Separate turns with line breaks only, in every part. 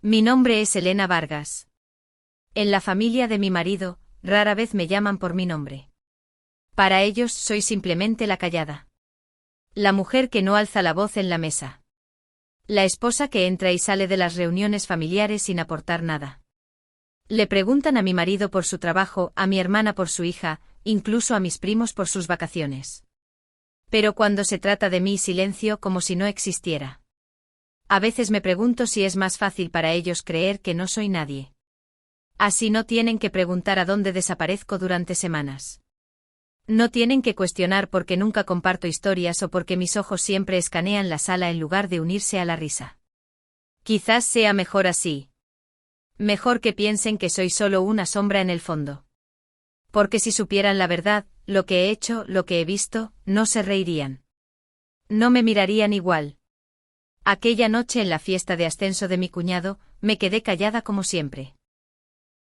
Mi nombre es Elena Vargas. En la familia de mi marido, rara vez me llaman por mi nombre. Para ellos soy simplemente la callada. La mujer que no alza la voz en la mesa. La esposa que entra y sale de las reuniones familiares sin aportar nada. Le preguntan a mi marido por su trabajo, a mi hermana por su hija, incluso a mis primos por sus vacaciones. Pero cuando se trata de mí, silencio como si no existiera. A veces me pregunto si es más fácil para ellos creer que no soy nadie. Así no tienen que preguntar a dónde desaparezco durante semanas. No tienen que cuestionar por qué nunca comparto historias o porque mis ojos siempre escanean la sala en lugar de unirse a la risa. Quizás sea mejor así. Mejor que piensen que soy solo una sombra en el fondo. Porque si supieran la verdad, lo que he hecho, lo que he visto, no se reirían. No me mirarían igual. Aquella noche en la fiesta de ascenso de mi cuñado, me quedé callada como siempre.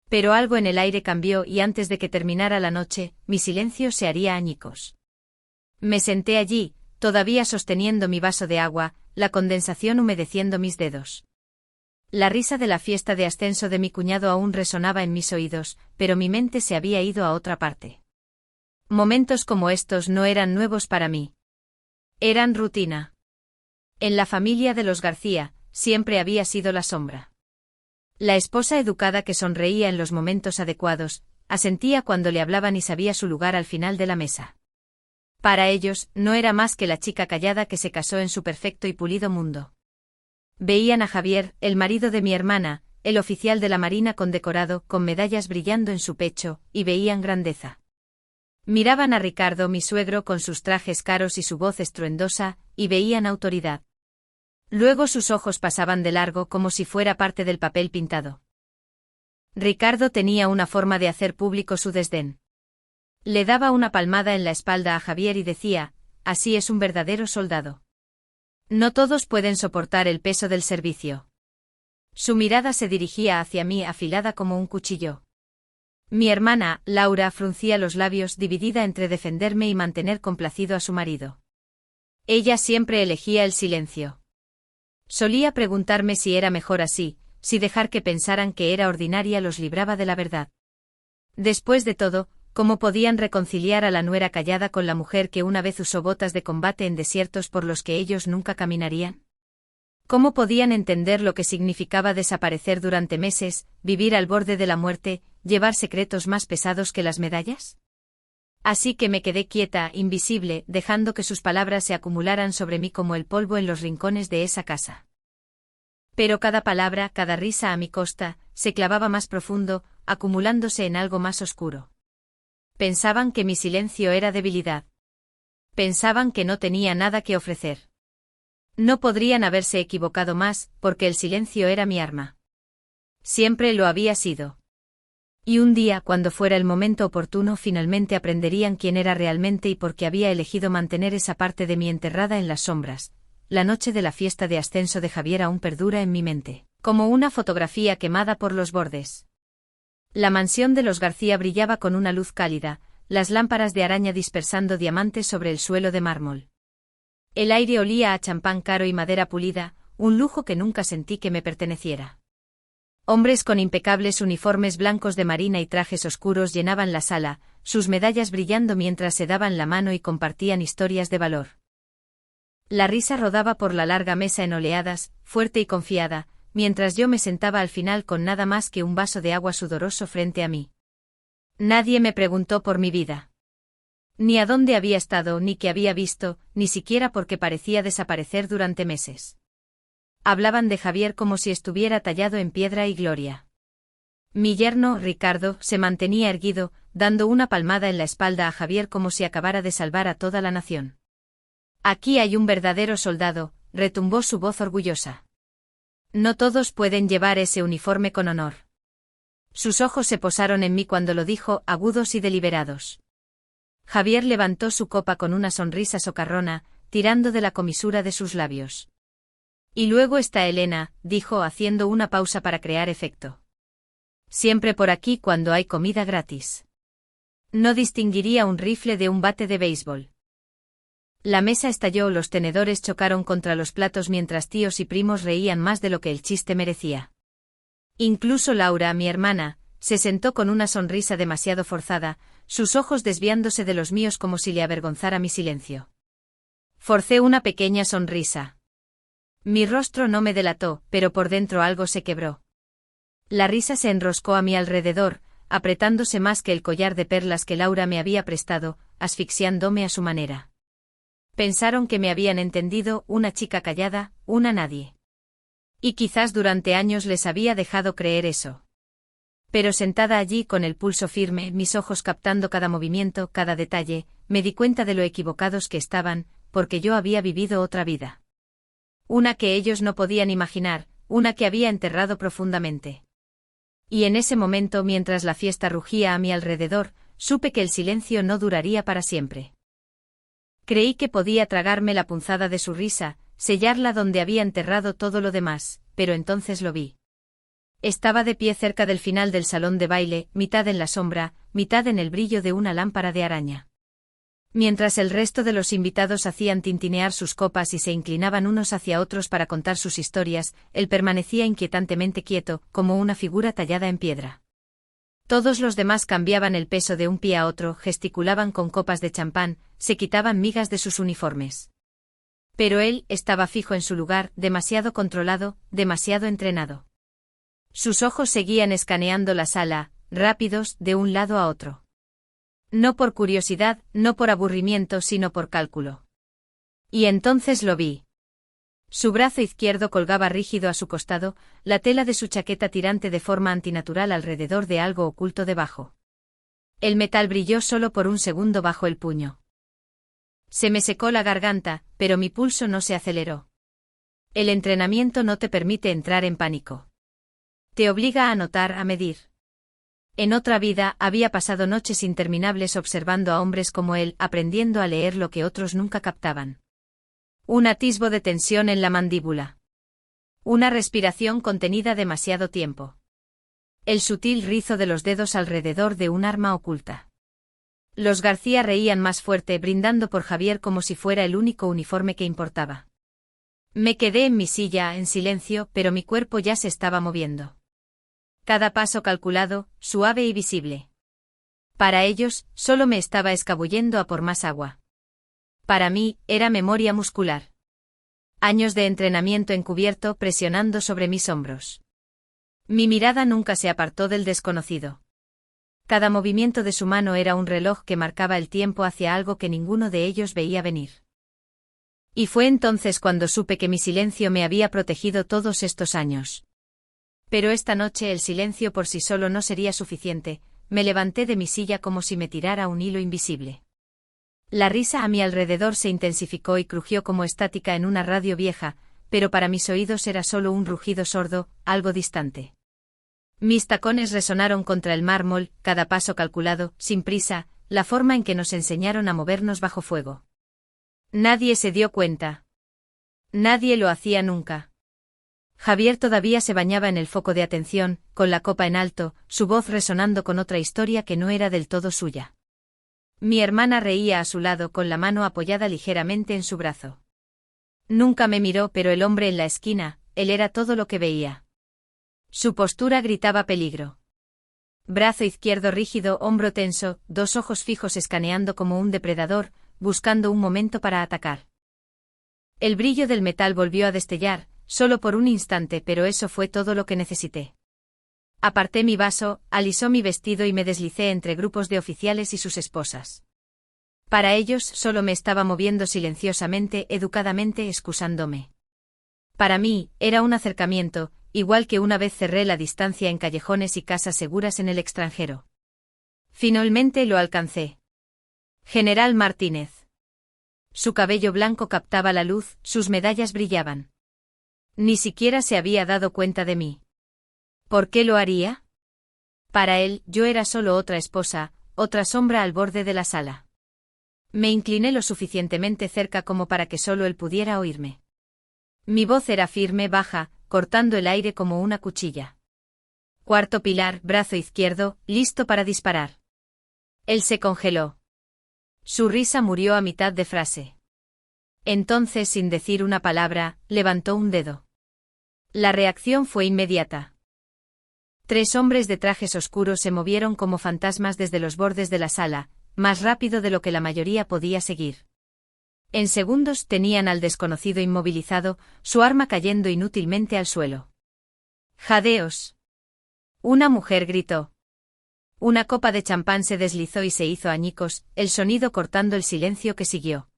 Pero algo en el aire cambió y antes de que terminara la noche, mi silencio se haría añicos. Me senté allí, todavía sosteniendo mi vaso de agua, la condensación humedeciendo mis dedos. La risa de la fiesta de ascenso de mi cuñado aún resonaba en mis oídos, pero mi mente se había ido a otra parte. Momentos como estos no eran nuevos para mí. Eran rutina. En la familia de los García, siempre había sido la sombra. La esposa educada que sonreía en los momentos adecuados, asentía cuando le hablaban y sabía su lugar al final de la mesa. Para ellos, no era más que la chica callada que se casó en su perfecto y pulido mundo. Veían a Javier, el marido de mi hermana, el oficial de la Marina condecorado, con medallas brillando en su pecho, y veían grandeza. Miraban a Ricardo, mi suegro, con sus trajes caros y su voz estruendosa, y veían autoridad. Luego sus ojos pasaban de largo como si fuera parte del papel pintado. Ricardo tenía una forma de hacer público su desdén. Le daba una palmada en la espalda a Javier y decía, así es un verdadero soldado. No todos pueden soportar el peso del servicio. Su mirada se dirigía hacia mí afilada como un cuchillo. Mi hermana, Laura, fruncía los labios dividida entre defenderme y mantener complacido a su marido. Ella siempre elegía el silencio. Solía preguntarme si era mejor así, si dejar que pensaran que era ordinaria los libraba de la verdad. Después de todo, ¿cómo podían reconciliar a la nuera callada con la mujer que una vez usó botas de combate en desiertos por los que ellos nunca caminarían? ¿Cómo podían entender lo que significaba desaparecer durante meses, vivir al borde de la muerte, llevar secretos más pesados que las medallas? Así que me quedé quieta, invisible, dejando que sus palabras se acumularan sobre mí como el polvo en los rincones de esa casa. Pero cada palabra, cada risa a mi costa, se clavaba más profundo, acumulándose en algo más oscuro. Pensaban que mi silencio era debilidad. Pensaban que no tenía nada que ofrecer. No podrían haberse equivocado más, porque el silencio era mi arma. Siempre lo había sido. Y un día, cuando fuera el momento oportuno, finalmente aprenderían quién era realmente y por qué había elegido mantener esa parte de mí enterrada en las sombras. La noche de la fiesta de ascenso de Javier aún perdura en mi mente, como una fotografía quemada por los bordes. La mansión de los García brillaba con una luz cálida, las lámparas de araña dispersando diamantes sobre el suelo de mármol. El aire olía a champán caro y madera pulida, un lujo que nunca sentí que me perteneciera. Hombres con impecables uniformes blancos de marina y trajes oscuros llenaban la sala, sus medallas brillando mientras se daban la mano y compartían historias de valor. La risa rodaba por la larga mesa en oleadas, fuerte y confiada, mientras yo me sentaba al final con nada más que un vaso de agua sudoroso frente a mí. Nadie me preguntó por mi vida. Ni a dónde había estado, ni qué había visto, ni siquiera por qué parecía desaparecer durante meses. Hablaban de Javier como si estuviera tallado en piedra y gloria. Mi yerno, Ricardo, se mantenía erguido, dando una palmada en la espalda a Javier como si acabara de salvar a toda la nación. Aquí hay un verdadero soldado, retumbó su voz orgullosa. No todos pueden llevar ese uniforme con honor. Sus ojos se posaron en mí cuando lo dijo, agudos y deliberados. Javier levantó su copa con una sonrisa socarrona, tirando de la comisura de sus labios. Y luego está Elena, dijo haciendo una pausa para crear efecto. Siempre por aquí cuando hay comida gratis. No distinguiría un rifle de un bate de béisbol. La mesa estalló, los tenedores chocaron contra los platos mientras tíos y primos reían más de lo que el chiste merecía. Incluso Laura, mi hermana, se sentó con una sonrisa demasiado forzada, sus ojos desviándose de los míos como si le avergonzara mi silencio. Forcé una pequeña sonrisa. Mi rostro no me delató, pero por dentro algo se quebró. La risa se enroscó a mi alrededor, apretándose más que el collar de perlas que Laura me había prestado, asfixiándome a su manera. Pensaron que me habían entendido, una chica callada, una nadie. Y quizás durante años les había dejado creer eso. Pero sentada allí con el pulso firme, mis ojos captando cada movimiento, cada detalle, me di cuenta de lo equivocados que estaban, porque yo había vivido otra vida. Una que ellos no podían imaginar, una que había enterrado profundamente. Y en ese momento, mientras la fiesta rugía a mi alrededor, supe que el silencio no duraría para siempre. Creí que podía tragarme la punzada de su risa, sellarla donde había enterrado todo lo demás, pero entonces lo vi. Estaba de pie cerca del final del salón de baile, mitad en la sombra, mitad en el brillo de una lámpara de araña. Mientras el resto de los invitados hacían tintinear sus copas y se inclinaban unos hacia otros para contar sus historias, él permanecía inquietantemente quieto, como una figura tallada en piedra. Todos los demás cambiaban el peso de un pie a otro, gesticulaban con copas de champán, se quitaban migas de sus uniformes. Pero él estaba fijo en su lugar, demasiado controlado, demasiado entrenado. Sus ojos seguían escaneando la sala, rápidos, de un lado a otro. No por curiosidad, no por aburrimiento, sino por cálculo. Y entonces lo vi. Su brazo izquierdo colgaba rígido a su costado, la tela de su chaqueta tirante de forma antinatural alrededor de algo oculto debajo. El metal brilló solo por un segundo bajo el puño. Se me secó la garganta, pero mi pulso no se aceleró. El entrenamiento no te permite entrar en pánico. Te obliga a notar, a medir. En otra vida había pasado noches interminables observando a hombres como él, aprendiendo a leer lo que otros nunca captaban. Un atisbo de tensión en la mandíbula. Una respiración contenida demasiado tiempo. El sutil rizo de los dedos alrededor de un arma oculta. Los García reían más fuerte, brindando por Javier como si fuera el único uniforme que importaba. Me quedé en mi silla, en silencio, pero mi cuerpo ya se estaba moviendo. Cada paso calculado, suave y visible. Para ellos, solo me estaba escabullendo a por más agua. Para mí, era memoria muscular. Años de entrenamiento encubierto presionando sobre mis hombros. Mi mirada nunca se apartó del desconocido. Cada movimiento de su mano era un reloj que marcaba el tiempo hacia algo que ninguno de ellos veía venir. Y fue entonces cuando supe que mi silencio me había protegido todos estos años. Pero esta noche el silencio por sí solo no sería suficiente, me levanté de mi silla como si me tirara un hilo invisible. La risa a mi alrededor se intensificó y crujió como estática en una radio vieja, pero para mis oídos era solo un rugido sordo, algo distante. Mis tacones resonaron contra el mármol, cada paso calculado, sin prisa, la forma en que nos enseñaron a movernos bajo fuego. Nadie se dio cuenta. Nadie lo hacía nunca. Javier todavía se bañaba en el foco de atención, con la copa en alto, su voz resonando con otra historia que no era del todo suya. Mi hermana reía a su lado con la mano apoyada ligeramente en su brazo. Nunca me miró, pero el hombre en la esquina, él era todo lo que veía. Su postura gritaba peligro. Brazo izquierdo rígido, hombro tenso, dos ojos fijos escaneando como un depredador, buscando un momento para atacar. El brillo del metal volvió a destellar, solo por un instante, pero eso fue todo lo que necesité. Aparté mi vaso, alisó mi vestido y me deslicé entre grupos de oficiales y sus esposas. Para ellos solo me estaba moviendo silenciosamente, educadamente, excusándome. Para mí, era un acercamiento, igual que una vez cerré la distancia en callejones y casas seguras en el extranjero. Finalmente lo alcancé. General Martínez. Su cabello blanco captaba la luz, sus medallas brillaban. Ni siquiera se había dado cuenta de mí. ¿Por qué lo haría? Para él, yo era solo otra esposa, otra sombra al borde de la sala. Me incliné lo suficientemente cerca como para que solo él pudiera oírme. Mi voz era firme, baja, cortando el aire como una cuchilla. Cuarto pilar, brazo izquierdo, listo para disparar. Él se congeló. Su risa murió a mitad de frase. Entonces, sin decir una palabra, levantó un dedo. La reacción fue inmediata. 3 hombres de trajes oscuros se movieron como fantasmas desde los bordes de la sala, más rápido de lo que la mayoría podía seguir. En segundos tenían al desconocido inmovilizado, su arma cayendo inútilmente al suelo. ¡Jadeos! Una mujer gritó. Una copa de champán se deslizó y se hizo añicos, el sonido cortando el silencio que siguió.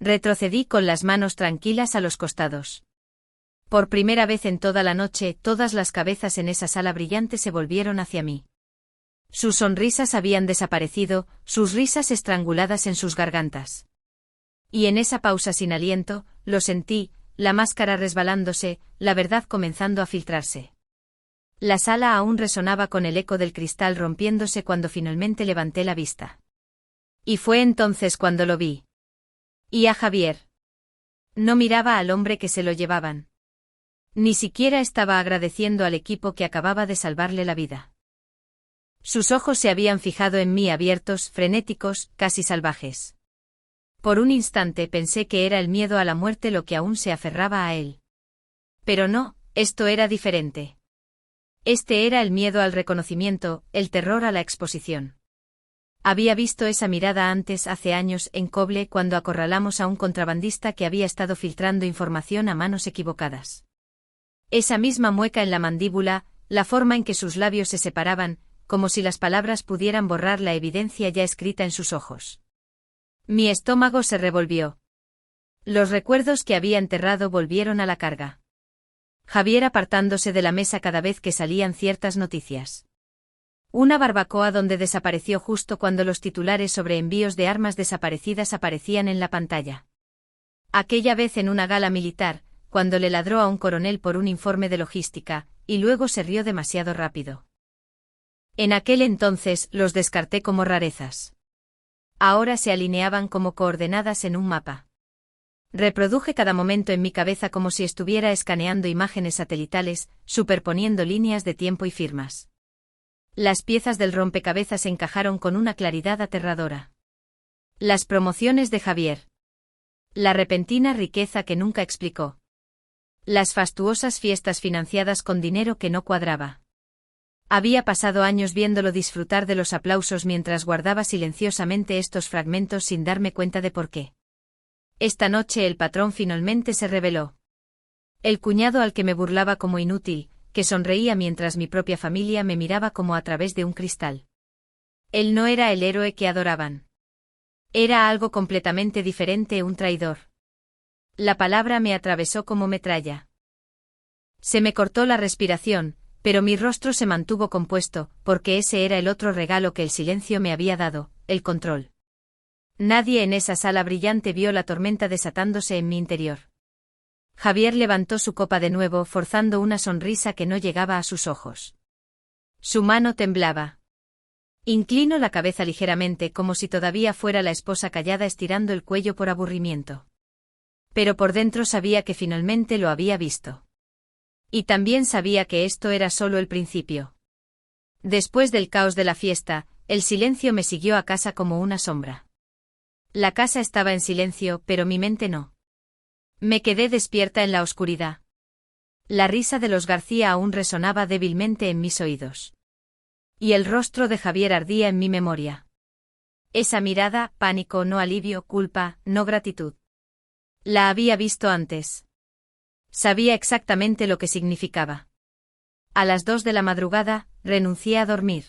Retrocedí con las manos tranquilas a los costados. Por primera vez en toda la noche, todas las cabezas en esa sala brillante se volvieron hacia mí. Sus sonrisas habían desaparecido, sus risas estranguladas en sus gargantas. Y en esa pausa sin aliento, lo sentí, la máscara resbalándose, la verdad comenzando a filtrarse. La sala aún resonaba con el eco del cristal rompiéndose cuando finalmente levanté la vista. Y fue entonces cuando lo vi. Y a Javier. No miraba al hombre que se lo llevaban. Ni siquiera estaba agradeciendo al equipo que acababa de salvarle la vida. Sus ojos se habían fijado en mí abiertos, frenéticos, casi salvajes. Por un instante pensé que era el miedo a la muerte lo que aún se aferraba a él. Pero no, esto era diferente. Este era el miedo al reconocimiento, el terror a la exposición. Había visto esa mirada antes hace años en Koble cuando acorralamos a un contrabandista que había estado filtrando información a manos equivocadas. Esa misma mueca en la mandíbula, la forma en que sus labios se separaban, como si las palabras pudieran borrar la evidencia ya escrita en sus ojos. Mi estómago se revolvió. Los recuerdos que había enterrado volvieron a la carga. Javier apartándose de la mesa cada vez que salían ciertas noticias. Una barbacoa donde desapareció justo cuando los titulares sobre envíos de armas desaparecidas aparecían en la pantalla. Aquella vez en una gala militar, cuando le ladró a un coronel por un informe de logística, y luego se rió demasiado rápido. En aquel entonces los descarté como rarezas. Ahora se alineaban como coordenadas en un mapa. Reproduje cada momento en mi cabeza como si estuviera escaneando imágenes satelitales, superponiendo líneas de tiempo y firmas. Las piezas del rompecabezas encajaron con una claridad aterradora. Las promociones de Javier. La repentina riqueza que nunca explicó. Las fastuosas fiestas financiadas con dinero que no cuadraba. Había pasado años viéndolo disfrutar de los aplausos mientras guardaba silenciosamente estos fragmentos sin darme cuenta de por qué. Esta noche el patrón finalmente se reveló. El cuñado al que me burlaba como inútil, que sonreía mientras mi propia familia me miraba como a través de un cristal. Él no era el héroe que adoraban. Era algo completamente diferente, un traidor. La palabra me atravesó como metralla. Se me cortó la respiración, pero mi rostro se mantuvo compuesto, porque ese era el otro regalo que el silencio me había dado, el control. Nadie en esa sala brillante vio la tormenta desatándose en mi interior. Javier levantó su copa de nuevo, forzando una sonrisa que no llegaba a sus ojos. Su mano temblaba. Inclinó la cabeza ligeramente como si todavía fuera la esposa callada estirando el cuello por aburrimiento. Pero por dentro sabía que finalmente lo había visto. Y también sabía que esto era solo el principio. Después del caos de la fiesta, el silencio me siguió a casa como una sombra. La casa estaba en silencio, pero mi mente no. Me quedé despierta en la oscuridad. La risa de los García aún resonaba débilmente en mis oídos. Y el rostro de Javier ardía en mi memoria. Esa mirada, pánico, no alivio, culpa, no gratitud. La había visto antes. Sabía exactamente lo que significaba. A las 2 de la madrugada, renuncié a dormir.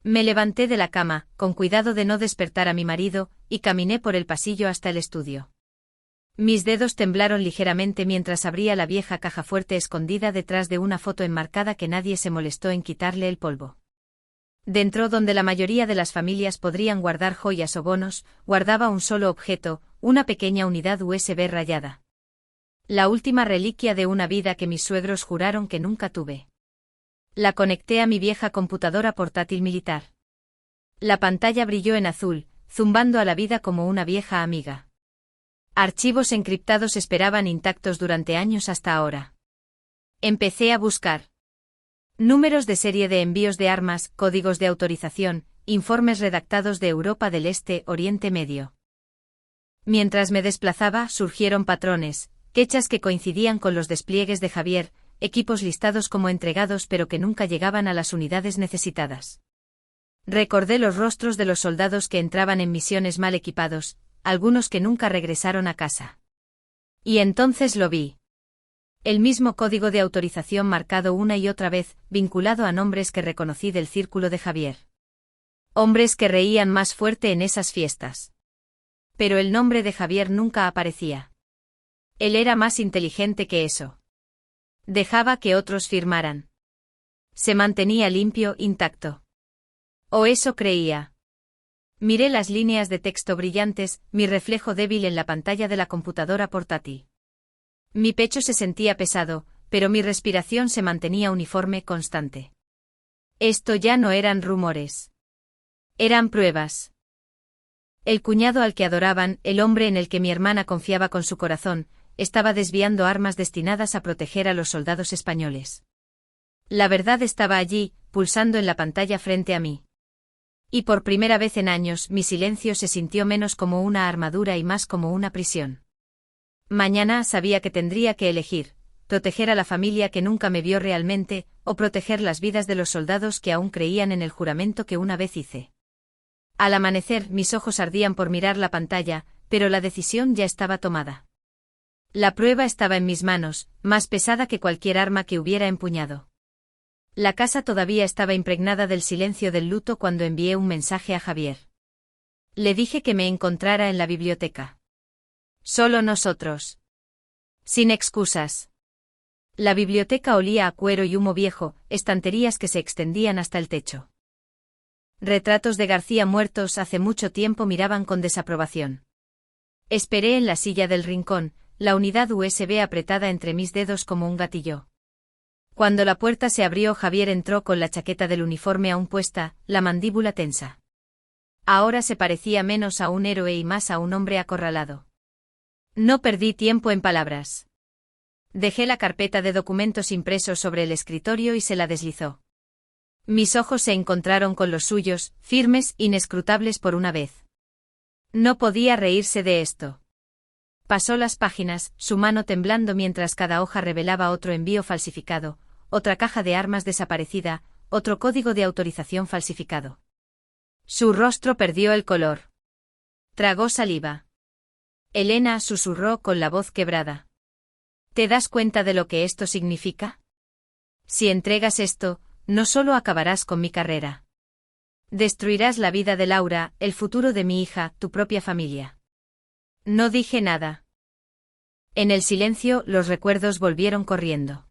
Me levanté de la cama, con cuidado de no despertar a mi marido, y caminé por el pasillo hasta el estudio. Mis dedos temblaron ligeramente mientras abría la vieja caja fuerte escondida detrás de una foto enmarcada que nadie se molestó en quitarle el polvo. Dentro, donde la mayoría de las familias podrían guardar joyas o bonos, guardaba un solo objeto, una pequeña unidad USB rayada. La última reliquia de una vida que mis suegros juraron que nunca tuve. La conecté a mi vieja computadora portátil militar. La pantalla brilló en azul, zumbando a la vida como una vieja amiga. Archivos encriptados esperaban intactos durante años hasta ahora. Empecé a buscar. Números de serie de envíos de armas, códigos de autorización, informes redactados de Europa del Este, Oriente Medio. Mientras me desplazaba, surgieron patrones, quechas que coincidían con los despliegues de Javier, equipos listados como entregados pero que nunca llegaban a las unidades necesitadas. Recordé los rostros de los soldados que entraban en misiones mal equipados, algunos que nunca regresaron a casa. Y entonces lo vi. El mismo código de autorización marcado una y otra vez, vinculado a nombres que reconocí del círculo de Javier. Hombres que reían más fuerte en esas fiestas. Pero el nombre de Javier nunca aparecía. Él era más inteligente que eso. Dejaba que otros firmaran. Se mantenía limpio, intacto. O eso creía. Miré las líneas de texto brillantes, mi reflejo débil en la pantalla de la computadora portátil. Mi pecho se sentía pesado, pero mi respiración se mantenía uniforme, constante. Esto ya no eran rumores. Eran pruebas. El cuñado al que adoraban, el hombre en el que mi hermana confiaba con su corazón, estaba desviando armas destinadas a proteger a los soldados españoles. La verdad estaba allí, pulsando en la pantalla frente a mí. Y por primera vez en años mi silencio se sintió menos como una armadura y más como una prisión. Mañana sabía que tendría que elegir, proteger a la familia que nunca me vio realmente, o proteger las vidas de los soldados que aún creían en el juramento que una vez hice. Al amanecer mis ojos ardían por mirar la pantalla, pero la decisión ya estaba tomada. La prueba estaba en mis manos, más pesada que cualquier arma que hubiera empuñado. La casa todavía estaba impregnada del silencio del luto cuando envié un mensaje a Javier. Le dije que me encontrara en la biblioteca. Solo nosotros. Sin excusas. La biblioteca olía a cuero y humo viejo, estanterías que se extendían hasta el techo. Retratos de García muertos hace mucho tiempo miraban con desaprobación. Esperé en la silla del rincón, la unidad USB apretada entre mis dedos como un gatillo. Cuando la puerta se abrió, Javier entró con la chaqueta del uniforme aún puesta, la mandíbula tensa. Ahora se parecía menos a un héroe y más a un hombre acorralado. No perdí tiempo en palabras. Dejé la carpeta de documentos impresos sobre el escritorio y se la deslizó. Mis ojos se encontraron con los suyos, firmes, inescrutables por una vez. No podía reírse de esto. Pasó las páginas, su mano temblando mientras cada hoja revelaba otro envío falsificado, otra caja de armas desaparecida, otro código de autorización falsificado. Su rostro perdió el color. Tragó saliva. Elena susurró con la voz quebrada. ¿Te das cuenta de lo que esto significa? Si entregas esto, no solo acabarás con mi carrera. Destruirás la vida de Laura, el futuro de mi hija, tu propia familia. No dije nada. En el silencio, los recuerdos volvieron corriendo.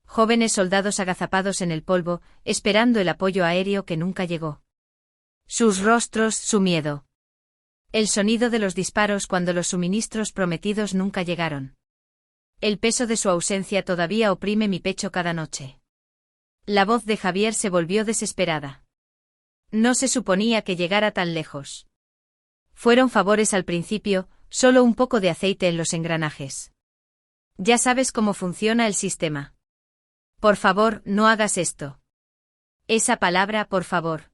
Jóvenes soldados agazapados en el polvo, esperando el apoyo aéreo que nunca llegó. Sus rostros, su miedo. El sonido de los disparos cuando los suministros prometidos nunca llegaron. El peso de su ausencia todavía oprime mi pecho cada noche. La voz de Javier se volvió desesperada. No se suponía que llegara tan lejos. Fueron favores al principio, solo un poco de aceite en los engranajes. Ya sabes cómo funciona el sistema. Por favor, no hagas esto. Esa palabra, por favor.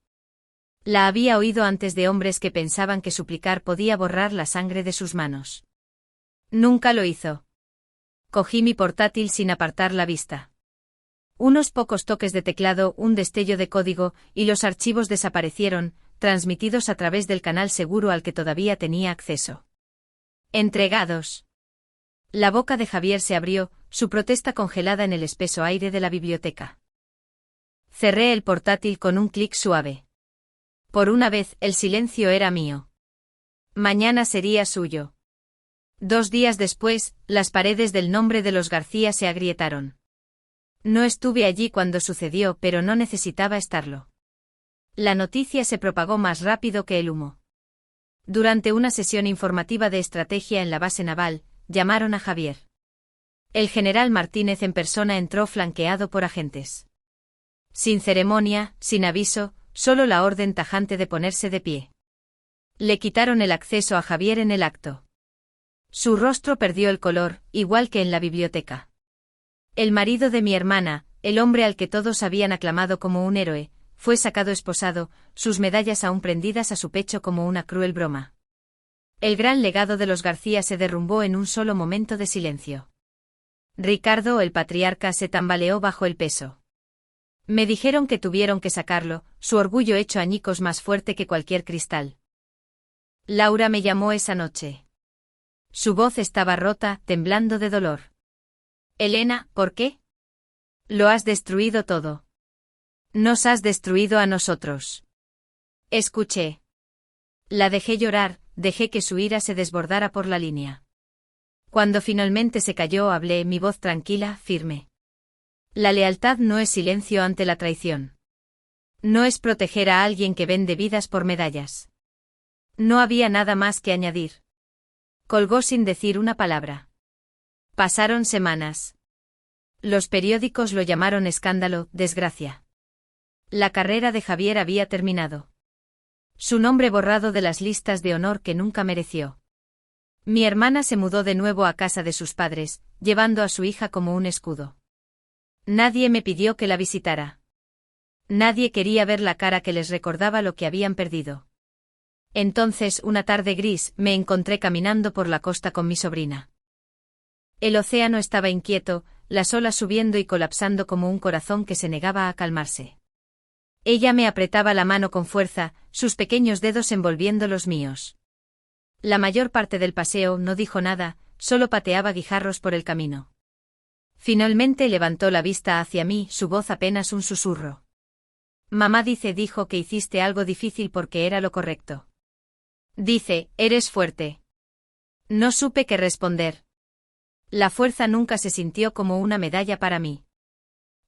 La había oído antes de hombres que pensaban que suplicar podía borrar la sangre de sus manos. Nunca lo hizo. Cogí mi portátil sin apartar la vista. Unos pocos toques de teclado, un destello de código, y los archivos desaparecieron, transmitidos a través del canal seguro al que todavía tenía acceso. Entregados. La boca de Javier se abrió, su protesta congelada en el espeso aire de la biblioteca. Cerré el portátil con un clic suave. Por una vez, el silencio era mío. Mañana sería suyo. 2 días después, las paredes del nombre de los García se agrietaron. No estuve allí cuando sucedió, pero no necesitaba estarlo. La noticia se propagó más rápido que el humo. Durante una sesión informativa de estrategia en la base naval, llamaron a Javier. El general Martínez en persona entró flanqueado por agentes. Sin ceremonia, sin aviso, solo la orden tajante de ponerse de pie. Le quitaron el acceso a Javier en el acto. Su rostro perdió el color, igual que en la biblioteca. El marido de mi hermana, el hombre al que todos habían aclamado como un héroe, fue sacado esposado, sus medallas aún prendidas a su pecho como una cruel broma. El gran legado de los García se derrumbó en un solo momento de silencio. Ricardo, el patriarca, se tambaleó bajo el peso. Me dijeron que tuvieron que sacarlo, su orgullo hecho añicos más fuerte que cualquier cristal. Laura me llamó esa noche. Su voz estaba rota, temblando de dolor. Elena, ¿por qué? Lo has destruido todo. Nos has destruido a nosotros. Escuché. La dejé llorar, dejé que su ira se desbordara por la línea. Cuando finalmente se calló, hablé, mi voz tranquila, firme. La lealtad no es silencio ante la traición. No es proteger a alguien que vende vidas por medallas. No había nada más que añadir. Colgó sin decir una palabra. Pasaron semanas. Los periódicos lo llamaron escándalo, desgracia. La carrera de Javier había terminado. Su nombre borrado de las listas de honor que nunca mereció. Mi hermana se mudó de nuevo a casa de sus padres, llevando a su hija como un escudo. Nadie me pidió que la visitara. Nadie quería ver la cara que les recordaba lo que habían perdido. Entonces, una tarde gris, me encontré caminando por la costa con mi sobrina. El océano estaba inquieto, las olas subiendo y colapsando como un corazón que se negaba a calmarse. Ella me apretaba la mano con fuerza, sus pequeños dedos envolviendo los míos. La mayor parte del paseo no dijo nada, solo pateaba guijarros por el camino. Finalmente levantó la vista hacia mí, su voz apenas un susurro. Mamá dijo que hiciste algo difícil porque era lo correcto. Dice, eres fuerte. No supe qué responder. La fuerza nunca se sintió como una medalla para mí.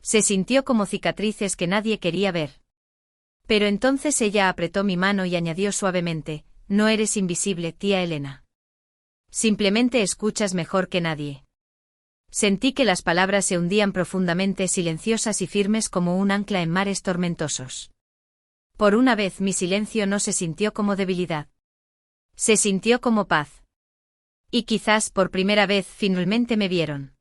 Se sintió como cicatrices que nadie quería ver. Pero entonces ella apretó mi mano y añadió suavemente, no eres invisible, tía Elena. Simplemente escuchas mejor que nadie. Sentí que las palabras se hundían profundamente, silenciosas y firmes como un ancla en mares tormentosos. Por una vez mi silencio no se sintió como debilidad. Se sintió como paz. Y quizás por primera vez finalmente me vieron.